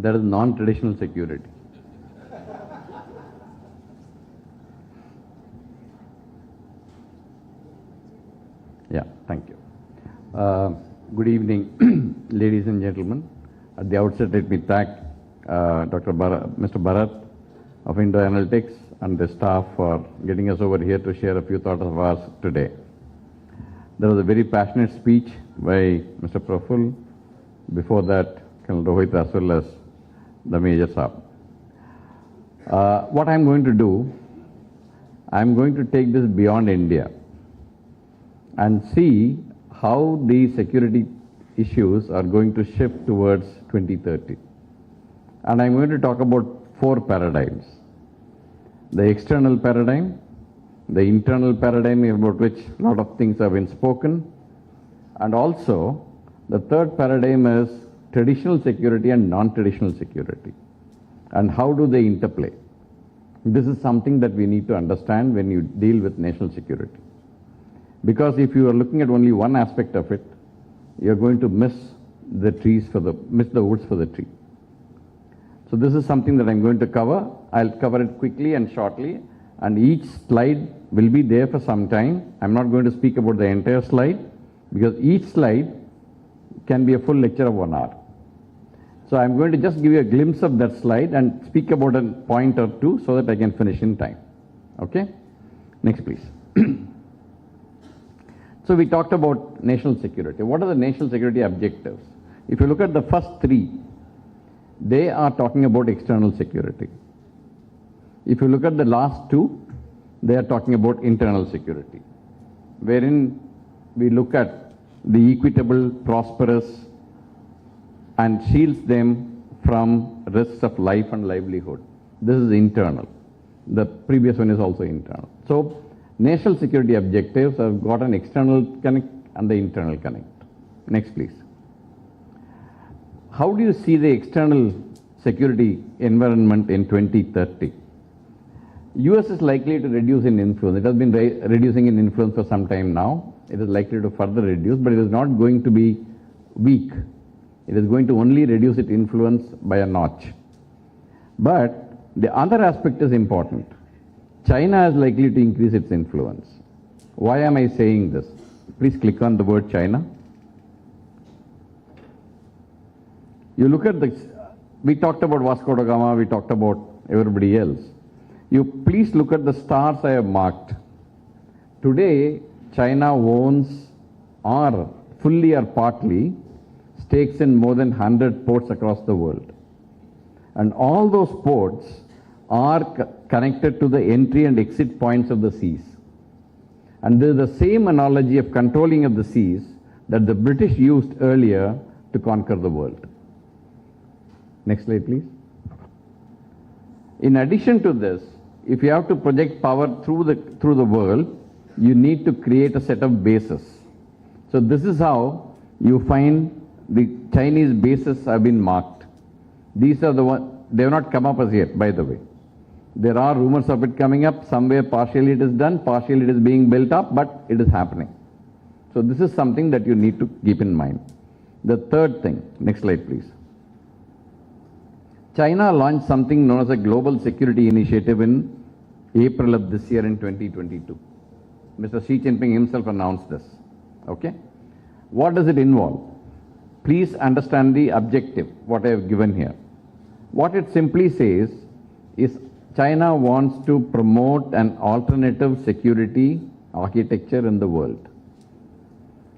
That is non-traditional security. Yeah, thank you. Good evening, ladies and gentlemen. At the outset, let me thank Mr. Bharat of Indo Analytics and the staff for getting us over here to share a few thoughts of ours today. There was a very passionate speech by Mr. Praful. Before that, Colonel Rohit as well as the Major Saab. What I'm going to do, I'm going to take this beyond India and see how the security issues are going to shift towards 2030. And I'm going to talk about 4 paradigms. The external paradigm, the internal paradigm about which a lot of things have been spoken, and also the third paradigm is traditional security and non-traditional security. And how do they interplay? This is something that we need to understand when you deal with national security. Because if you are looking at only one aspect of it, you're going to miss the woods for the tree. So this is something that I'm going to cover. I'll cover it quickly and shortly, and each slide will be there for some time. I'm not going to speak about the entire slide, because each slide can be a full lecture of 1 hour. So I'm going to just give you a glimpse of that slide and speak about a point or two so that I can finish in time. Okay? Next, please. So we talked about national security. What are the national security objectives? If you look at the first 3, they are talking about external security. If you look at the last 2, they are talking about internal security, wherein we look at the equitable, prosperous, and shields them from risks of life and livelihood. This is internal. The previous one is also internal. So national security objectives have got an external connect and the internal connect. Next, please. How do you see the external security environment in 2030? US is likely to reduce in influence. It has been reducing in influence for some time now. It is likely to further reduce, but it is not going to be weak. It is going to only reduce its influence by a notch. But the other aspect is important. China is likely to increase its influence. Why am I saying this? Please click on the word China. You look at we talked about Vasco da Gama, we talked about everybody else. You please look at the stars I have marked. Today, China owns or fully or partly stakes in more than 100 ports across the world. And all those ports are connected to the entry and exit points of the seas. And this is the same analogy of controlling of the seas that the British used earlier to conquer the world. Next slide, please. In addition to this, if you have to project power through the world, you need to create a set of bases. So this is how you find the Chinese bases have been marked. These are the ones, they have not come up as yet, by the way. There are rumors of it coming up. Somewhere partially it is done, partially it is being built up, but it is happening. So this is something that you need to keep in mind. The third thing, next slide please. China launched something known as a Global Security Initiative in April of this year in 2022. Mr. Xi Jinping himself announced this. Okay? What does it involve? Please understand the objective, what I have given here. What it simply says is China wants to promote an alternative security architecture in the world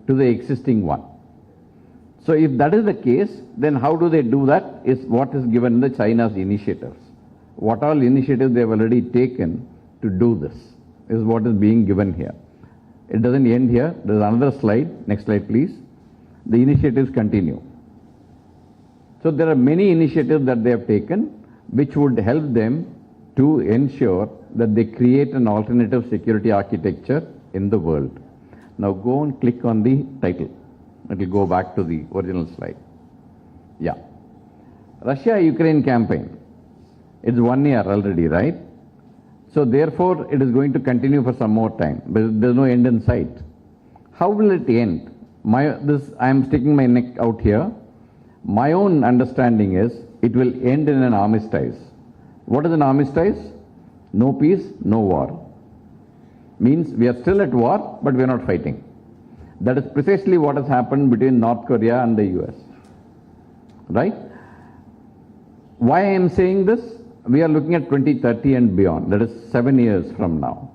to the existing one. So if that is the case, then how do they do that is what is given in the China's initiatives. What all initiatives they have already taken to do this is what is being given here. It doesn't end here. There is another slide. Next slide, please. The initiatives continue. So there are many initiatives that they have taken which would help them to ensure that they create an alternative security architecture in the world. Now go and click on the title. It will go back to the original slide. Yeah. Russia-Ukraine campaign. It's 1 year already, right? So therefore, it is going to continue for some more time, but there's no end in sight. How will it end? I am sticking my neck out here. My own understanding is it will end in an armistice. What is an armistice? No peace, no war. Means we are still at war, but we are not fighting. That is precisely what has happened between North Korea and the US. Right? Why I am saying this? We are looking at 2030 and beyond. That is 7 years from now.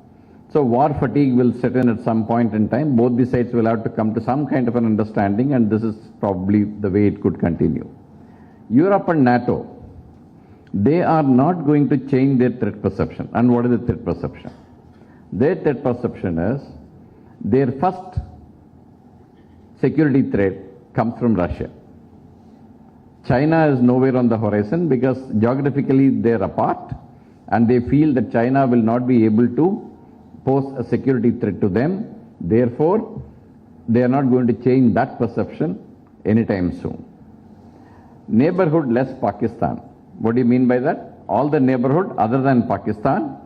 So war fatigue will set in at some point in time. Both the sides will have to come to some kind of an understanding, and this is probably the way it could continue. Europe and NATO, they are not going to change their threat perception. And what is the threat perception? Their threat perception is their first security threat comes from Russia. China is nowhere on the horizon because geographically they are apart, and they feel that China will not be able to pose a security threat to them. Therefore, they are not going to change that perception anytime soon. Neighborhood less Pakistan. What do you mean by that? All the neighborhood other than Pakistan,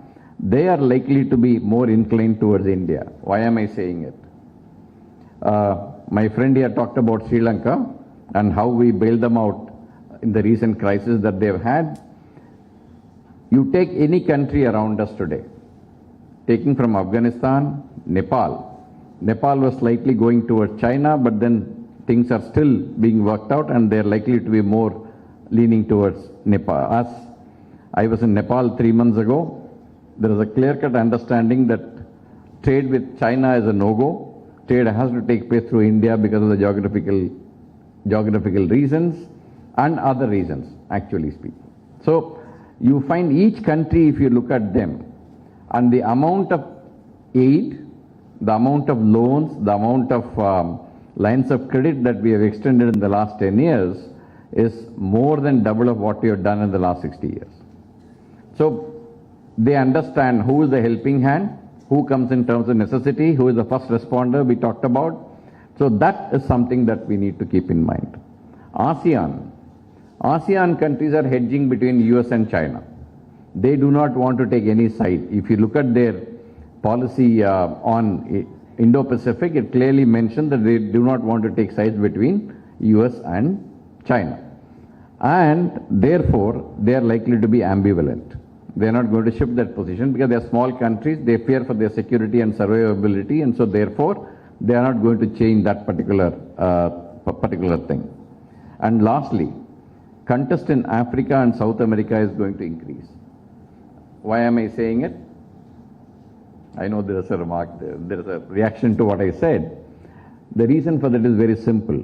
they are likely to be more inclined towards India. Why am I saying it? My friend here talked about Sri Lanka and how we bailed them out in the recent crisis that they've had. You take any country around us today, taking from Afghanistan, Nepal. Nepal was slightly going towards China, but then things are still being worked out and they're likely to be more leaning towards Nepal. I was in Nepal 3 months ago. There is a clear-cut understanding that trade with China is a no-go. Trade has to take place through India because of the geographical reasons and other reasons, actually speaking. So you find each country, if you look at them, and the amount of aid, the amount of loans, the amount of lines of credit that we have extended in the last 10 years is more than double of what we have done in the last 60 years. So they understand who is the helping hand, who comes in terms of necessity, who is the first responder we talked about. So that is something that we need to keep in mind. ASEAN countries are hedging between US and China. They do not want to take any side. If you look at their policy on Indo-Pacific, it clearly mentioned that they do not want to take sides between US and China. And therefore, they are likely to be ambivalent. They are not going to shift that position because they are small countries. They fear for their security and survivability, and so therefore, they are not going to change that particular thing. And lastly, contest in Africa and South America is going to increase. Why am I saying it? I know there is a remark, there is a reaction to what I said. The reason for that is very simple.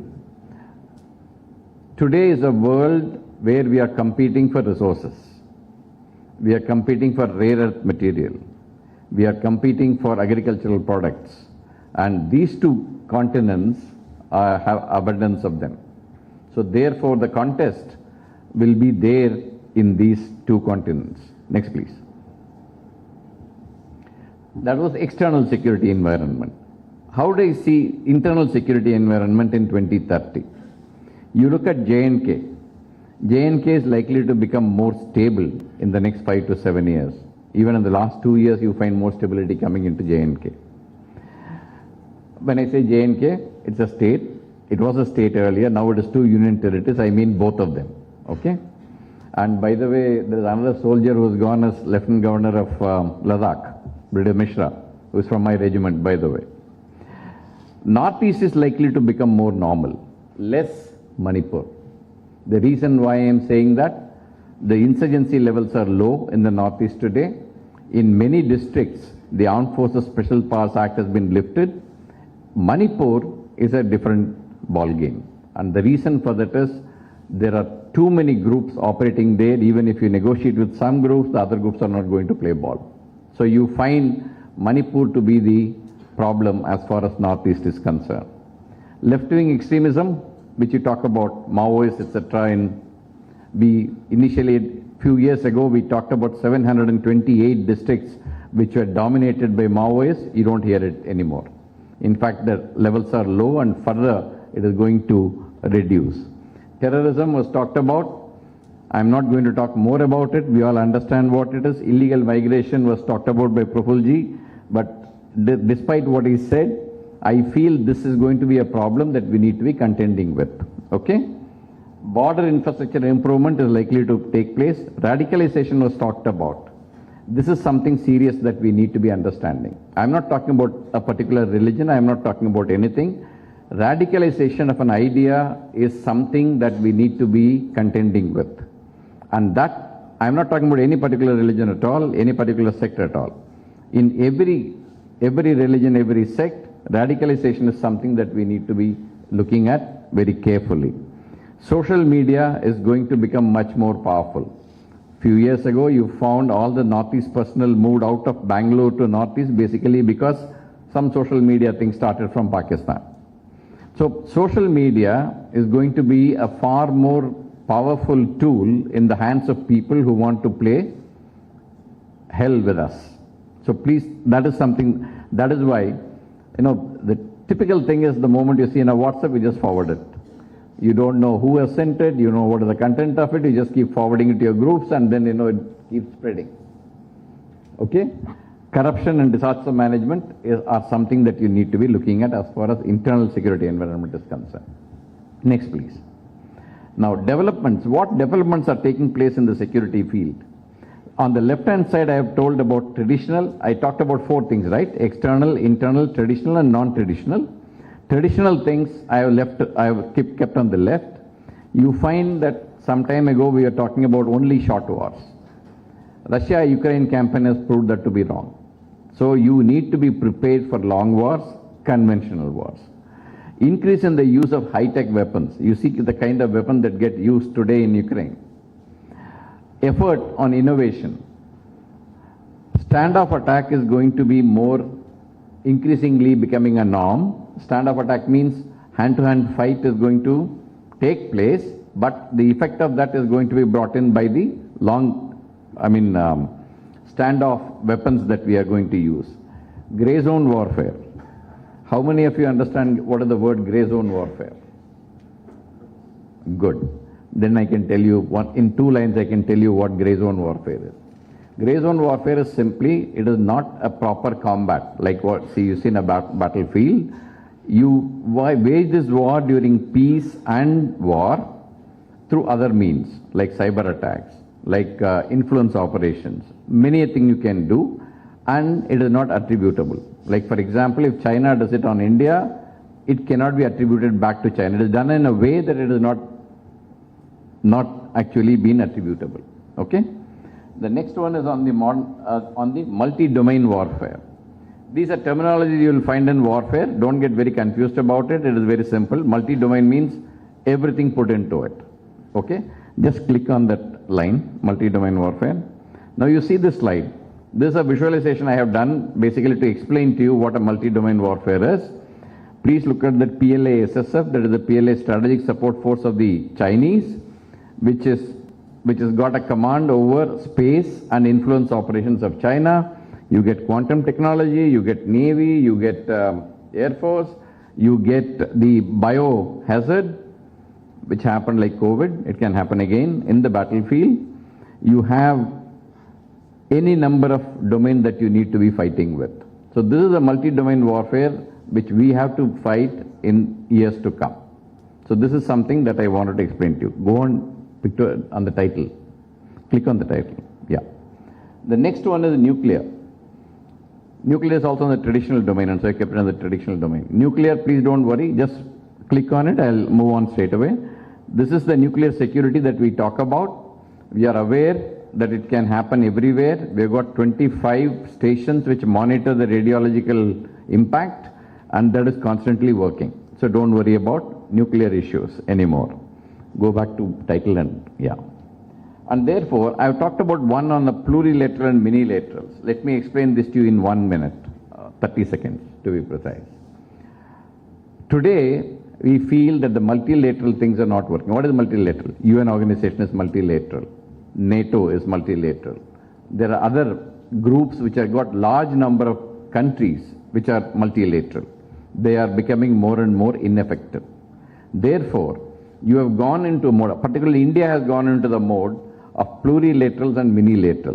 Today is a world where we are competing for resources. We are competing for rare earth material. We are competing for agricultural products. And these two continents have abundance of them. So therefore, the contest will be there in these two continents. Next, please. That was external security environment. How do I see internal security environment in 2030? You look at J&K. J&K is likely to become more stable in the next 5 to 7 years. Even in the last 2 years, you find more stability coming into J&K. When I say J&K, it's a state. It was a state earlier. Now it is 2 union territories. I mean both of them. Okay? And by the way, there is another soldier who has gone as Lieutenant Governor of Ladakh, Brigadier Mishra, who is from my regiment, by the way. Northeast is likely to become more normal, less Manipur. The reason why I am saying that, the insurgency levels are low in the Northeast today. In many districts, the Armed Forces Special Powers Act has been lifted. Manipur is a different ball game. And the reason for that is there are too many groups operating there. Even if you negotiate with some groups, the other groups are not going to play ball. So you find Manipur to be the problem as far as Northeast is concerned. Left-wing extremism, which you talk about, Maoists, etc. We initially, a few years ago, we talked about 728 districts which were dominated by Maoists. You don't hear it anymore. In fact, the levels are low and further it is going to reduce. Terrorism was talked about. I'm not going to talk more about it. We all understand what it is. Illegal migration was talked about by Prafulji. But despite what he said, I feel this is going to be a problem that we need to be contending with. Okay? border infrastructure improvement is likely to take place. Radicalization was talked about. This is something serious that we need to be understanding. I'm not talking about a particular religion. I'm not talking about anything. Radicalization of an idea is something that we need to be contending with. And that, I'm not talking about any particular religion at all, any particular sect at all. In every religion, every sect, radicalization is something that we need to be looking at very carefully. Social media is going to become much more powerful. Few years ago, you found all the Northeast personnel moved out of Bangalore to Northeast basically because some social media thing started from Pakistan. So social media is going to be a far more powerful tool in the hands of people who want to play hell with us. So please, that is something, that is why, the typical thing is the moment you see in a WhatsApp, you just forward it. You don't know who has sent it, you know what is the content of it, you just keep forwarding it to your groups and then, it keeps spreading. Okay? Corruption and disaster management are something that you need to be looking at as far as internal security environment is concerned. Next, please. Now, developments. What developments are taking place in the security field? On the left-hand side, I have told about traditional. I talked about 4 things, right? External, internal, traditional, and non-traditional. Traditional things I have kept on the left. You find that some time ago we were talking about only short wars. Russia-Ukraine campaign has proved that to be wrong. So you need to be prepared for long wars, conventional wars. Increase in the use of high-tech weapons. You see the kind of weapon that get used today in Ukraine. Effort on innovation. Standoff attack is going to be more increasingly becoming a norm. Standoff attack means hand-to-hand fight is going to take place, but the effect of that is going to be brought in by the standoff weapons that we are going to use. Grey zone warfare. How many of you understand what is the word grey zone warfare? Good. Then I can tell you, in 2 lines I can tell you what grey zone warfare is. Grey zone warfare is simply, it is not a proper combat, like what you see in a battlefield. You wage this war during peace and war through other means, like cyber attacks, like influence operations. Many things you can do, and it is not attributable. Like for example, if China does it on India, it cannot be attributed back to China. It is done in a way that it is not actually been attributable. Okay? The next one is on the multi-domain warfare. These are terminologies you will find in warfare. Don't get very confused about it. It is very simple. Multi-domain means everything put into it. Okay? Just click on that line, multi-domain warfare. Now you see this slide. This is a visualization I have done basically to explain to you what a multi-domain warfare is. Please look at that PLA SSF, that is the PLA Strategic Support Force of the Chinese, which has got a command over space and influence operations of China. You get quantum technology, you get Navy, you get Air Force, you get the biohazard, which happened like COVID. It can happen again in the battlefield. You have any number of domains that you need to be fighting with. So this is a multi-domain warfare which we have to fight in years to come. So this is something that I wanted to explain to you. Go on the title. Click on the title. Yeah. The next one is nuclear. Nuclear is also in the traditional domain, and so I kept it in the traditional domain. Nuclear, please don't worry. Just click on it. I'll move on straight away. This is the nuclear security that we talk about. We are aware that it can happen everywhere. We've got 25 stations which monitor the radiological impact, and that is constantly working. So don't worry about nuclear issues anymore. Go back to title and yeah. And therefore, I've talked about one on the plurilateral and minilaterals. Let me explain this to you in 1 minute, 30 seconds to be precise. Today, we feel that the multilateral things are not working. What is multilateral? UN organization is multilateral. NATO is multilateral. There are other groups which have got large number of countries which are multilateral. They are becoming more and more ineffective. Therefore, you have gone into a mode, particularly India has gone into the mode of plurilaterals and minilaterals.